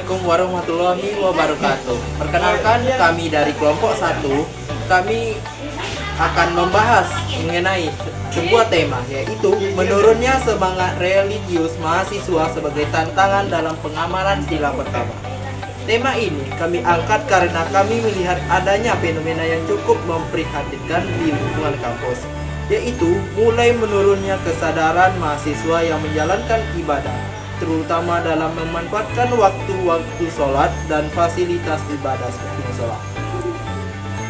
Assalamualaikum warahmatullahi wabarakatuh. Perkenalkan, kami dari kelompok 1. Kami akan membahas mengenai sebuah tema, yaitu menurunnya semangat religius mahasiswa sebagai tantangan dalam pengamalan sila pertama. Tema ini kami angkat karena kami melihat adanya fenomena yang cukup memprihatinkan di lingkungan kampus, yaitu mulai menurunnya kesadaran mahasiswa yang menjalankan ibadah, terutama dalam memanfaatkan waktu-waktu sholat dan fasilitas ibadah seperti musola.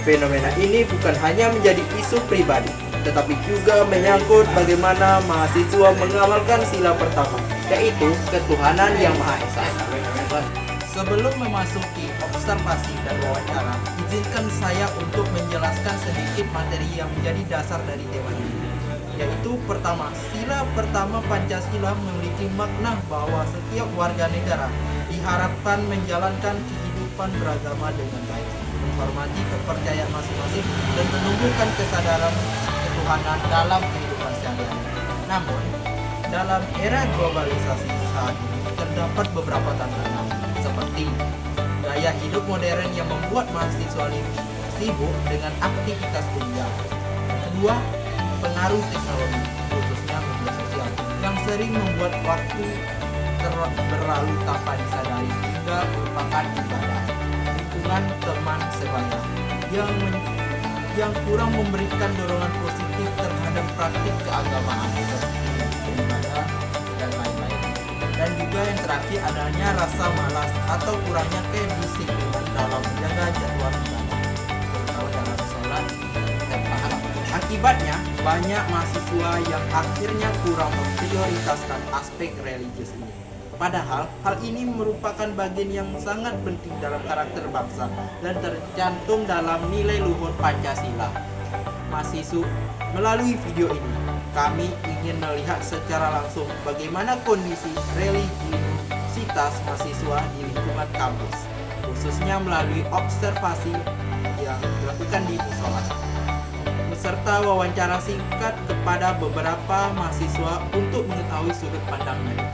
Fenomena ini bukan hanya menjadi isu pribadi, tetapi juga menyangkut bagaimana mahasiswa mengamalkan sila pertama, yaitu ketuhanan yang Maha Esa. Sebelum memasuki observasi dan wawancara, izinkan saya untuk menjelaskan sedikit materi yang menjadi dasar dari tema ini. Yaitu pertama, sila pertama Pancasila memiliki makna bahwa setiap warga negara diharapkan menjalankan kehidupan beragama dengan baik, menghormati kepercayaan masing-masing, dan menumbuhkan kesadaran ketuhanan dalam kehidupan sehari-hari. Namun, dalam era globalisasi saat ini terdapat beberapa tantangan, seperti gaya hidup modern yang membuat mahasiswa sibuk dengan aktivitas kuliah. Kedua, pengaruh teknologi, khususnya media sosial, yang sering membuat waktu berlalu tanpa disadari hingga merupakan ibadah. Lingkungan teman sebaya yang kurang memberikan dorongan positif terhadap praktik keagamaan seperti beribadah dan lain-lain. Dan juga yang terakhir adanya rasa malas atau kurangnya kedisiplinan dalam menjaga jadwal ibadah, terutama dalam sholat dan pahala. Akibatnya, banyak mahasiswa yang akhirnya kurang memprioritaskan aspek religius ini. Padahal, hal ini merupakan bagian yang sangat penting dalam karakter bangsa dan tercantum dalam nilai luhur Pancasila. Mahasiswa, melalui video ini, kami ingin melihat secara langsung bagaimana kondisi religiusitas mahasiswa di lingkungan kampus, khususnya melalui observasi yang dilakukan di musola, serta wawancara singkat kepada beberapa mahasiswa untuk mengetahui sudut pandang mereka.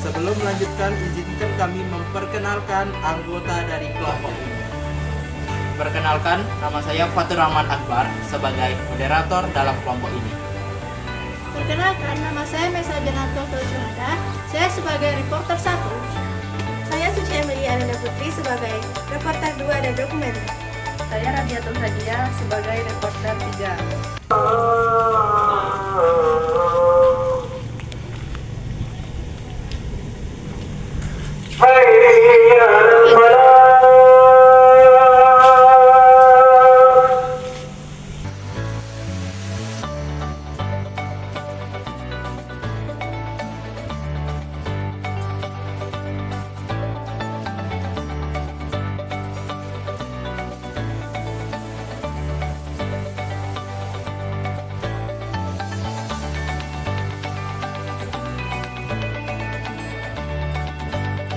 Sebelum melanjutkan, izinkan kami memperkenalkan anggota dari kelompok ini. Perkenalkan, nama saya Fatur Rahman Akbar sebagai moderator dalam kelompok ini. Perkenalkan, nama saya Mesa Janarto Filsyuhada. Saya sebagai reporter 1. Saya Suci Amelia Ananda Putri sebagai reporter 2 dan dokumenter. Saya Radiatul Hadiah sebagai reporter 3.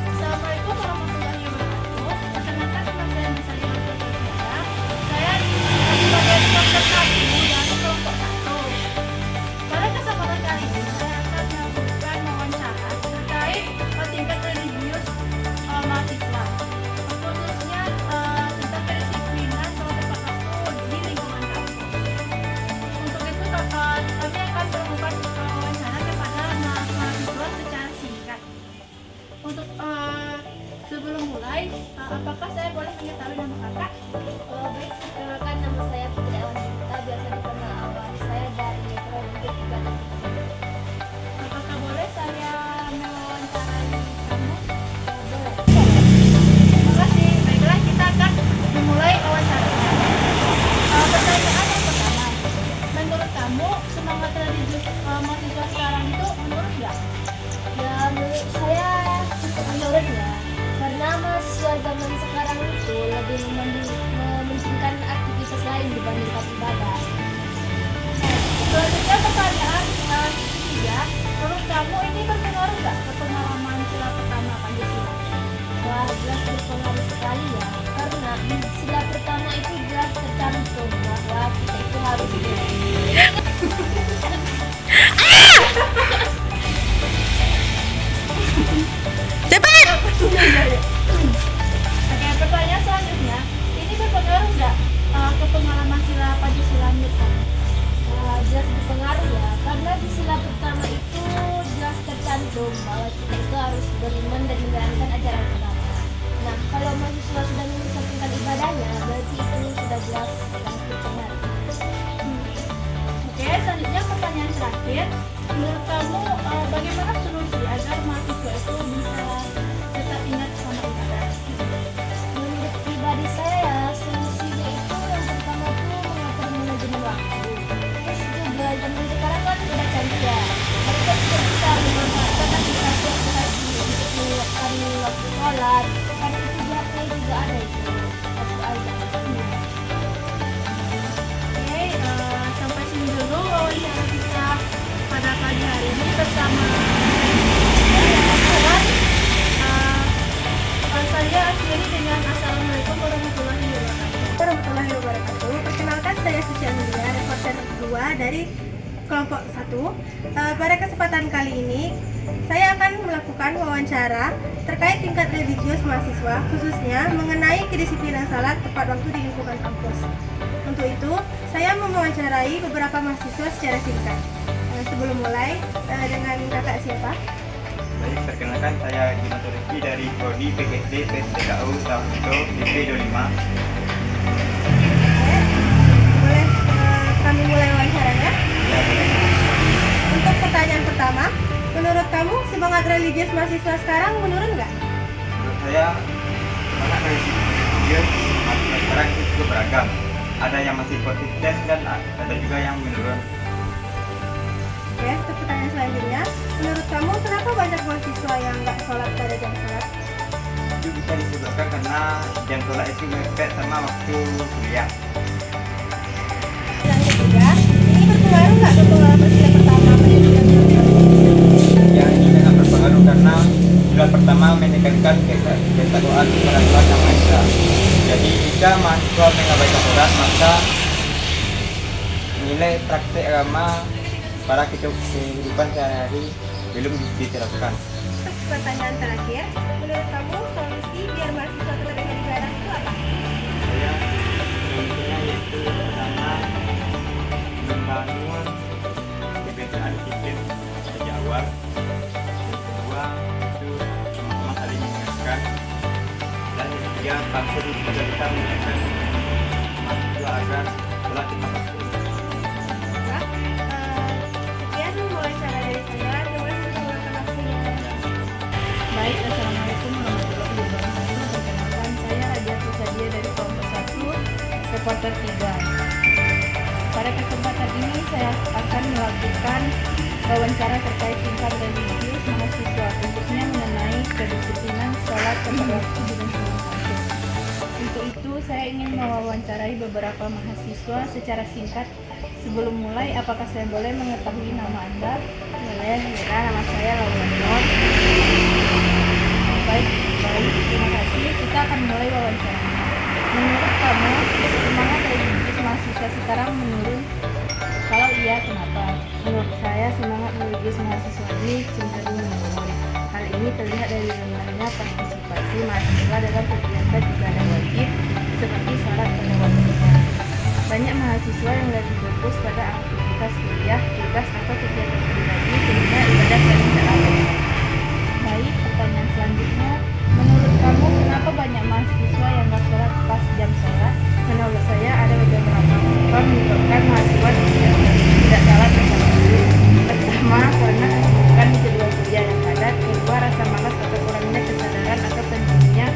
Assalamualaikum warahmatullahi wabarakatuh. Perkenalkan, nama saya Mesa Janarto Filsyuhada. Saya sebagai reporter 1 dari kelompok 1. Pada kesempatan kali ini, saya akan melakukan wawancara terkait tingkat religius mahasiswa, khususnya tentang kedisiplinan sholat tepat waktu di lingkungan kampus. Untuk itu, kami akan melakukan wawancara kepada mahasiswa secara singkat. Untuk sebelum mulai, apakah saya boleh mengetahui nama kakak? Baik, perkenalkan nama saya Putri Awan Yunita, biasa dipanggil Awan. Saya dari Prodi 3. Apakah boleh saya mewawancarai kamu? Boleh. Terima kasih. Baiklah, kita akan memulai wawancaranya. Pertanyaan yang pertama, menurut kamu semangat religius mahasiswa sekarang itu menurun nggak? Ya, menurut saya cukup menurun ya, karena mahasiswa zaman sekarang itu lebih mementingkan aktivitas lain dibandingkan ibadah. Selanjutnya pertanyaan ketiga, menurut kamu ini berpengaruh nggak ke pengalaman sila pertama Pancasila? Wah, jelas berpengaruh sekali ya, karena di sila pertama itu jelas tercantum bahwa kita itu harus Cepat! akhiri dengan Assalamualaikum warahmatullahi wabarakatuh. Perkenalkan, saya Suci Amelia, reporter kedua dari kelompok 1. Pada kesempatan kali ini, saya akan melakukan wawancara terkait tingkat religius mahasiswa, khususnya mengenai kedisiplinan salat tepat waktu di lingkungan kampus. Untuk itu, saya mewawancarai beberapa mahasiswa secara singkat. Sebelum mulai, dengan kakak siapa? Baik, perkenalkan saya Jumato Rizky dari Prodi PGD PSDKU Sahuto DP25. Boleh kami mulai wawancaranya? Ya, boleh. Untuk pertanyaan pertama, menurut kamu semangat religius mahasiswa sekarang menurun nggak? Menurut saya semangat religius mahasiswa sekarang itu cukup beragam. Ada yang masih konsisten dan ada juga yang menurun. Oke, untuk pertanyaan selanjutnya, menurut kamu kenapa banyak mahasiswa yang nggak sholat pada jam sholat? Itu bisa disebabkan karena jam sholat itu mepet sama waktu kuliah. Yang ketiga, ini berpengaruh nggak ke pengalaman sila pertama pada bulan sholat? Ya, ini sangat berpengaruh karena bulan pertama menekankan ketakwaan kepada Tuhan Yang Maha Esa. Jadi jika mahasiswa mengabaikan sholat, maka nilai praktek agama pada kehidupan sehari-hari belum diterapkan. Pertanyaan terakhir, menurut kamu solusi biar mahasiswa tetap bisa ibadah itu apa? Saya solusinya yaitu pertama membangun kebiasaan disiplin sejak awal. Yang kedua itu sama-sama saling mengingatkan. Dan yang ketiga kampus juga bisa mengingatkan mahasiswa agar sholat tepat waktu. Sekian wawancara dari saya. Terima kasih telah menonton. Baik, Assalamualaikum warahmatullahi wabarakatuh. Perkenalkan, saya Raja Susadia dari kelompok 1, reporter 3. Pada kesempatan ini saya akan melakukan wawancara terkait tingkat religius mahasiswa, khususnya mengenai kedisiplinan sholat tepat waktu di lingkungan kampus. Untuk itu, saya ingin mewawancarai beberapa mahasiswa secara singkat. Sebelum mulai, apakah saya boleh mengetahui nama Anda? Boleh, ya, nama saya Laura Nur. Baik, terima kasih. Kita akan mulai wawancara. Menurut kamu, semangat religius mahasiswa sekarang menurun? Kalau iya, kenapa? Menurut saya, semangat religius mahasiswa ini cenderung menurun. Hal ini terlihat dari rendahnya partisipasi mahasiswa dalam kegiatan ibadah wajib seperti salat pada waktunya. Banyak mahasiswa yang lebih fokus pada aktivitas kuliah, tugas atau kegiatan pribadi sehingga ibadah sering terabaikan. Baik, pertanyaan selanjutnya. Menurut kamu, kenapa banyak mahasiswa yang nggak sholat pas jam sholat? Menurut saya ada beberapa faktor menyebabkan mahasiswa tidak salat pada waktu. Pertama, karena kesibukan di kedua kuliah yang padat. Kedua, rasa malas atau kurangnya kesadaran atau pentingnya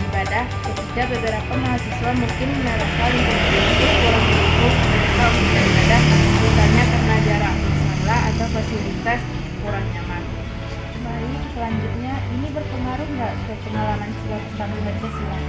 ibadah. Ketiga, beberapa mahasiswa mungkin merasa lingkungan itu kurang mendukung mereka untuk beribadah, misalnya karena jarak musola atau fasilitas kurang nyaman. Baik, selanjutnya, ini berpengaruh nggak ke pengalaman sila pertama baca silat?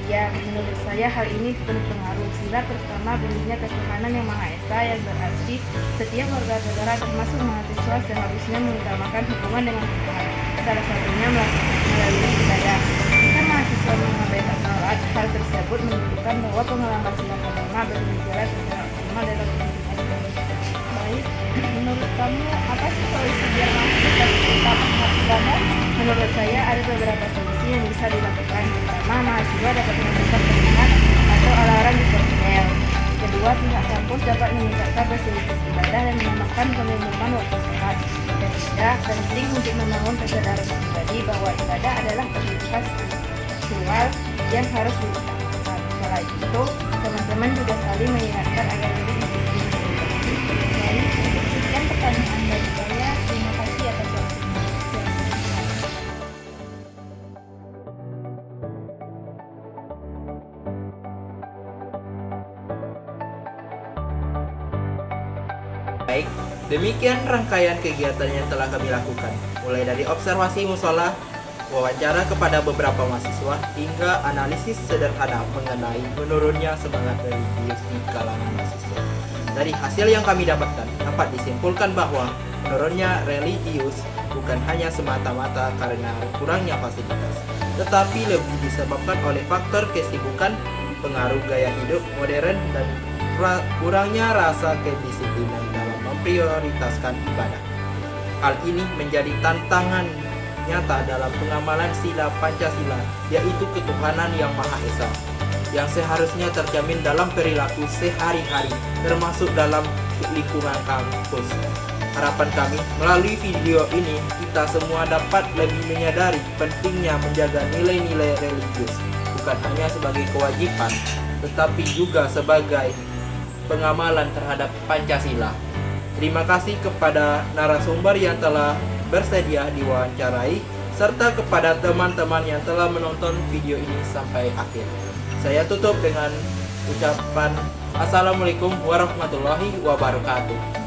Ya, menurut saya hal ini berpengaruh. Sila pertama bunyinya ketuhanan yang Maha Esa, yang berarti setiap warga negara termasuk mahasiswa seharusnya mengutamakan hubungan dengan Tuhan. Salah satunya melalui ibadah. Jika mahasiswa mengabaikan sholat, hal tersebut menunjukkan bahwa pengalaman sila pertama bergejala secara optimal dalam kehidupan. Baik, menurut kamu, apa sih solusi biar mahasiswa tetap mengaku? Menurut saya ada beberapa solusi yang bisa dilakukan. Pertama, mahasiswa dapat menentukan pengingat atau alarm di ponsel. Kedua, pihak kampus dapat meningkatkan fasilitas ibadah dan menambahkan pengumuman waktu sholat. Ketiga, penting untuk membangun kesadaran pribadi bahwa ibadah adalah aktivitas spiritual yang harus dilakukan. Setelah itu, teman-teman juga saling mengingatkan agar lebih disiplin. Baik, sekian pertanyaan dari saya. Terima kasih atas waktunya. Baik, demikian rangkaian kegiatan yang telah kami lakukan, mulai dari observasi musola, wawancara kepada beberapa mahasiswa, hingga analisis sederhana mengenai menurunnya semangat religius di kalangan mahasiswa. Dari hasil yang kami dapatkan, dapat disimpulkan bahwa menurunnya religius bukan hanya semata-mata karena kurangnya fasilitas, tetapi lebih disebabkan oleh faktor kesibukan, pengaruh gaya hidup modern, dan kurangnya rasa kedisiplinan dalam memprioritaskan ibadah. Hal ini menjadi tantangan nyata dalam pengamalan sila Pancasila, yaitu ketuhanan yang Maha Esa, yang seharusnya terjamin dalam perilaku sehari-hari, termasuk dalam lingkungan kampus. Harapan kami, melalui video ini, kita semua dapat lebih menyadari pentingnya menjaga nilai-nilai religius, bukan hanya sebagai kewajiban, tetapi juga sebagai pengamalan terhadap Pancasila. Terima kasih kepada narasumber yang telah bersedia diwawancarai, serta kepada teman-teman yang telah menonton video ini sampai akhir. Saya tutup dengan ucapan Assalamualaikum warahmatullahi wabarakatuh.